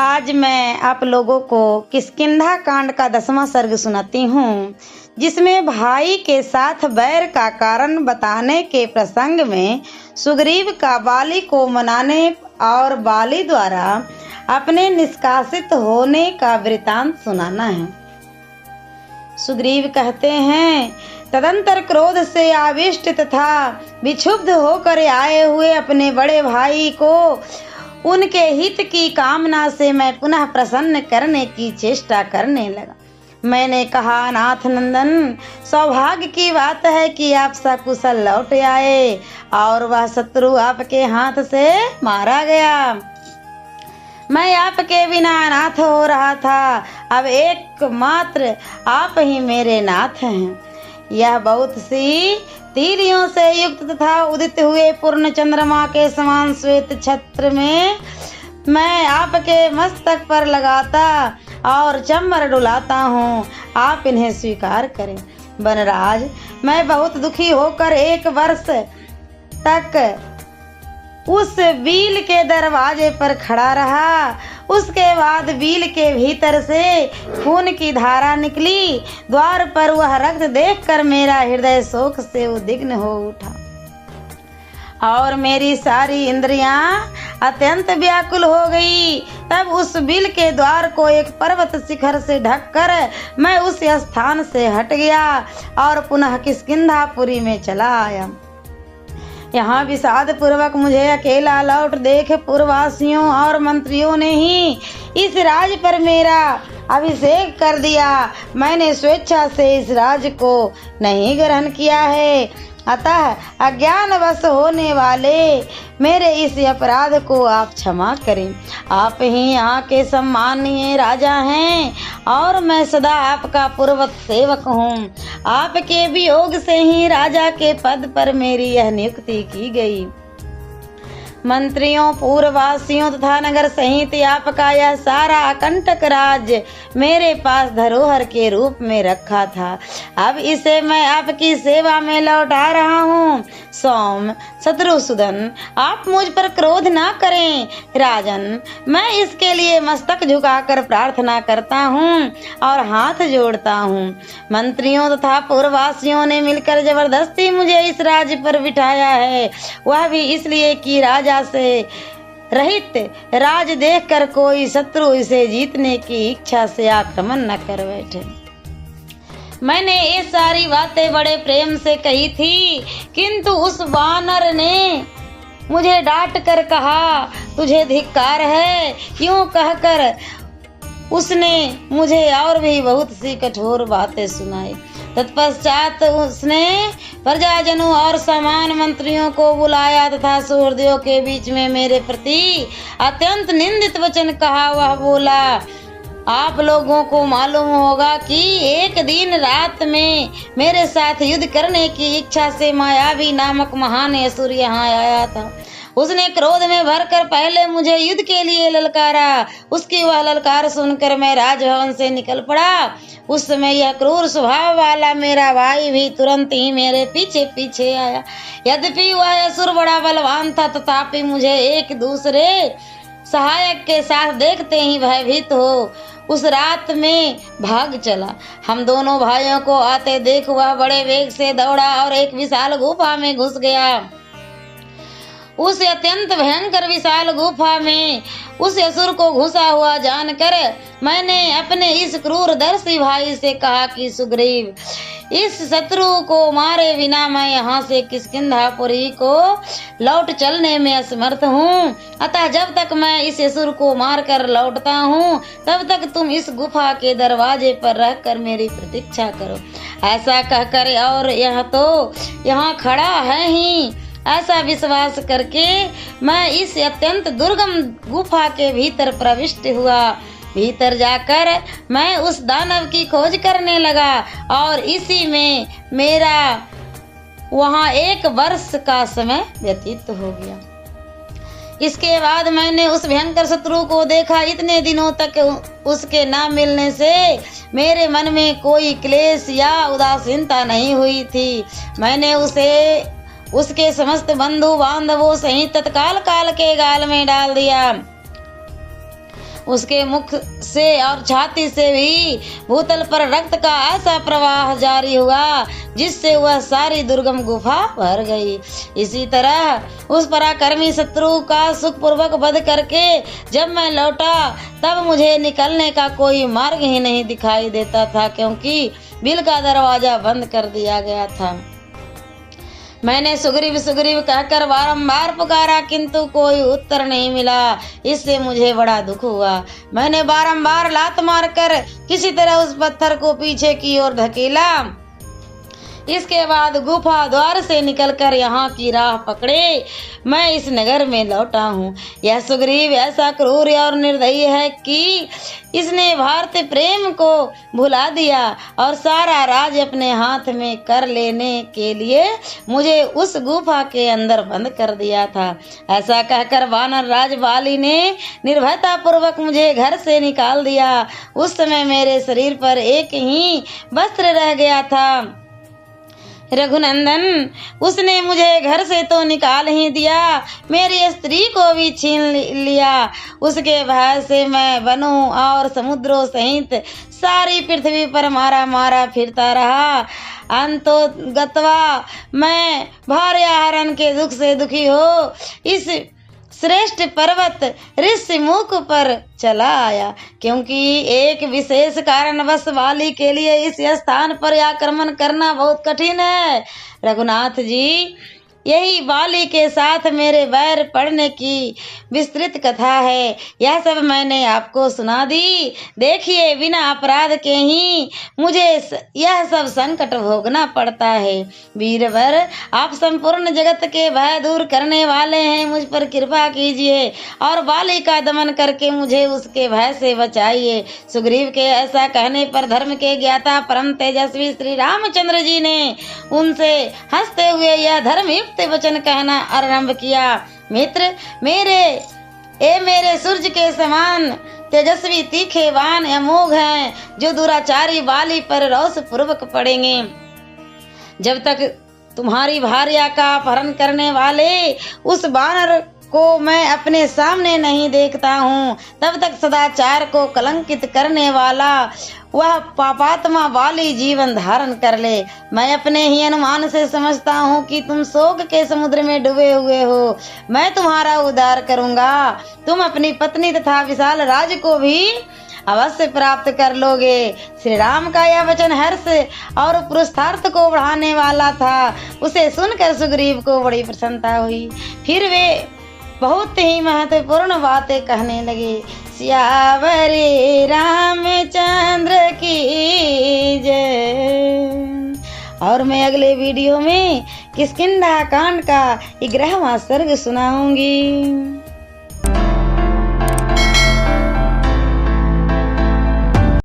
आज मैं आप लोगों को किष्किंधा कांड का 10वां सर्ग सुनाती हूँ, जिसमें भाई के साथ बैर का कारण बताने के प्रसंग में सुग्रीव का बाली को मनाने और बाली द्वारा अपने निष्कासित होने का वृतांत सुनाना है। सुग्रीव कहते हैं, तदंतर क्रोध से आविष्ट तथा विक्षुब्ध होकर आए हुए अपने बड़े भाई को उनके हित की कामना से मैं पुनः प्रसन्न करने की चेष्टा करने लगा। मैंने कहा, नाथ नंदन, सौभाग्य की बात है कि आप सकुशल लौट आए और वह शत्रु आपके हाथ से मारा गया। मैं आपके बिना अनाथ हो रहा था, अब एकमात्र आप ही मेरे नाथ हैं। यह बहुत सी तीलियों से युक्त तथा उदित हुए पूर्ण चंद्रमा के समान श्वेत छत्र में मैं आपके मस्तक पर लगाता और चम्मर डुलाता हूँ, आप इन्हें स्वीकार करें। वनराज, मैं बहुत दुखी होकर 1 वर्ष तक उस बील के दरवाजे पर खड़ा रहा। उसके बाद बील के भीतर से खून की धारा निकली। द्वार पर वह रक्त देखकर मेरा हृदय शोक से उद्विग्न हो उठा और मेरी सारी इंद्रियां अत्यंत व्याकुल हो गई। तब उस बिल के द्वार को एक पर्वत शिखर से ढककर मैं उस स्थान से हट गया और पुनः किष्किंधापुरी में चला आया। यहाँ विषाद पूर्वक मुझे अकेला लौट देख पुरवासियों और मंत्रियों ने ही इस राज पर मेरा अभिषेक कर दिया। मैंने स्वेच्छा से इस राज को नहीं ग्रहण किया है, अतः अज्ञानवश होने वाले मेरे इस अपराध को आप क्षमा करें। आप ही यहाँ के सम्मानीय राजा हैं और मैं सदा आपका पूर्वत सेवक हूँ। आपके वियोग से ही राजा के पद पर मेरी यह नियुक्ति की गई। मंत्रियों, पूर्ववासियों तथा नगर सहित आपका यह सारा अकंटक राज्य मेरे पास धरोहर के रूप में रखा था। अब इसे मैं आपकी सेवा में लौटा रहा हूँ। सौम, शत्रुसूदन, आप मुझ पर क्रोध ना करें। राजन, मैं इसके लिए मस्तक झुकाकर प्रार्थना करता हूँ और हाथ जोड़ता हूँ। मंत्रियों तथा पूर्ववासियों ने मिलकर जबरदस्ती मुझे इस राज्य पर बिठाया है, वह भी इसलिए कि राजा से रहित राज देखकर कोई शत्रु इसे जीतने की इच्छा से आक्रमण न कर बैठे। मैंने ये सारी बातें बड़े प्रेम से कही थी, किंतु उस वानर ने मुझे डांट कर कहा, तुझे धिक्कार है। यूं कहकर उसने मुझे और भी बहुत सी कठोर बातें सुनाई। तत्पश्चात उसने प्रजाजनों और समान मंत्रियों को बुलाया तथा सुहृदयों के बीच में मेरे प्रति अत्यंत निंदित वचन कहा। वह बोला, आप लोगों को मालूम होगा कि एक दिन रात में मेरे साथ युद्ध करने की इच्छा से मायावी नामक महान असुर यहाँ आया था। उसने क्रोध में भरकर पहले मुझे युद्ध के लिए ललकारा। उसकी वह ललकार सुनकर मैं राजभवन से निकल पड़ा। उस समय यह क्रूर स्वभाव वाला मेरा भाई भी तुरंत ही मेरे पीछे पीछे आया। यद्यपि वह असुर बड़ा बलवान था, तथापि मुझे एक दूसरे सहायक के साथ देखते ही भयभीत हो उस रात में भाग चला। हम दोनों भाइयों को आते देख वह बड़े वेग से दौड़ा और एक विशाल गुफा में घुस गया। उस अत्यंत भयंकर विशाल गुफा में उस असुर को घुसा हुआ जानकर मैंने अपने इस क्रूरदर्शी भाई से कहा कि सुग्रीव, इस शत्रु को मारे बिना मैं यहाँ से किष्किंधापुरी को लौट चलने में असमर्थ हूँ। अतः जब तक मैं इस असुर को मारकर लौटता हूँ, तब तक तुम इस गुफा के दरवाजे पर रहकर मेरी प्रतीक्षा करो। ऐसा कहकर और यह तो यहाँ खड़ा है ही, ऐसा विश्वास करके मैं इस अत्यंत दुर्गम गुफा के भीतर प्रविष्ट हुआ। भीतर जाकर मैं उस दानव की खोज करने लगा और इसी में मेरा वहाँ 1 वर्ष का समय व्यतीत हो गया। इसके बाद मैंने उस भयंकर शत्रु को देखा। इतने दिनों तक उसके न मिलने से मेरे मन में कोई क्लेश या उदासीनता नहीं हुई थी। मैंने उसे उसके समस्त बंधु बांधवों सहित तत्काल काल के गाल में डाल दिया। उसके मुख से और छाती से भी भूतल पर रक्त का ऐसा प्रवाह जारी हुआ जिससे वह सारी दुर्गम गुफा भर गई। इसी तरह उस पराक्रमी शत्रु का सुखपूर्वक वध करके जब मैं लौटा तब मुझे निकलने का कोई मार्ग ही नहीं दिखाई देता था, क्योंकि बिल का दरवाजा बंद कर दिया गया था। मैंने सुग्रीव सुग्रीव कहकर बारंबार पुकारा, किंतु कोई उत्तर नहीं मिला। इससे मुझे बड़ा दुख हुआ। मैंने बारंबार लात मारकर किसी तरह उस पत्थर को पीछे की ओर ढकेला। इसके बाद गुफा द्वार से निकलकर यहाँ की राह पकड़े मैं इस नगर में लौटा हूँ। यह सुग्रीव ऐसा क्रूर और निर्दयी है कि इसने भारत प्रेम को भुला दिया और सारा राज अपने हाथ में कर लेने के लिए मुझे उस गुफा के अंदर बंद कर दिया था। ऐसा कहकर वानर राज बाली ने निर्भयता पूर्वक मुझे घर से निकाल दिया। उस समय मेरे शरीर पर एक ही वस्त्र रह गया था। रघुनंदन, उसने मुझे घर से तो निकाल ही दिया, मेरी स्त्री को भी छीन लिया। उसके भय से मैं वनों और समुद्रों सहित सारी पृथ्वी पर मारा मारा फिरता रहा। अंतोगत्वा मैं भार्याहरण के दुख से दुखी हो इस श्रेष्ठ पर्वत ऋषिमुख पर चला आया, क्योंकि एक विशेष कारणवश वाली के लिए इस स्थान पर आक्रमण करना बहुत कठिन है। रघुनाथ जी, यही वाली के साथ मेरे वैर पड़ने की विस्तृत कथा है। यह सब मैंने आपको सुना दी। देखिए, बिना अपराध के ही मुझे यह सब संकट भोगना पड़ता है। वीरवर, आप संपूर्ण जगत के भय दूर करने वाले हैं, मुझ पर कृपा कीजिए और वाली का दमन करके मुझे उसके भय से बचाइए। सुग्रीव के ऐसा कहने पर धर्म के ज्ञाता परम तेजस्वी श्री रामचंद्र जी ने उनसे हंसते हुए यह धर्मयुक्त वचन कहना आरंभ किया। मित्र, मेरे सूर्य के समान तेजस्वी तीखे बाण अमोघ हैं, जो दुराचारी वाली पर रोष पूर्वक पड़ेंगे। जब तक तुम्हारी भार्या का अपहरण करने वाले उस बानर को मैं अपने सामने नहीं देखता हूँ, तब तक सदाचार को कलंकित करने वाला वह पापात्मा वाली जीवन धारण कर ले। मैं अपने ही अनुमान से समझता हूँ कि तुम शोक के समुद्र में डूबे हुए हो। मैं तुम्हारा उद्धार करूँगा। तुम अपनी पत्नी तथा विशाल राज को भी अवश्य प्राप्त कर लोगे। श्री राम का यह वचन हर्ष और पुरुषार्थ को बढ़ाने वाला था। उसे सुनकर सुग्रीव को बड़ी प्रसन्नता हुई। फिर वे बहुत ही महत्वपूर्ण बातें कहने लगे। सियावरी रामचंद्र की जय। और मैं अगले वीडियो में किष्किंधा कांड का 11वां सर्ग सुनाऊंगी।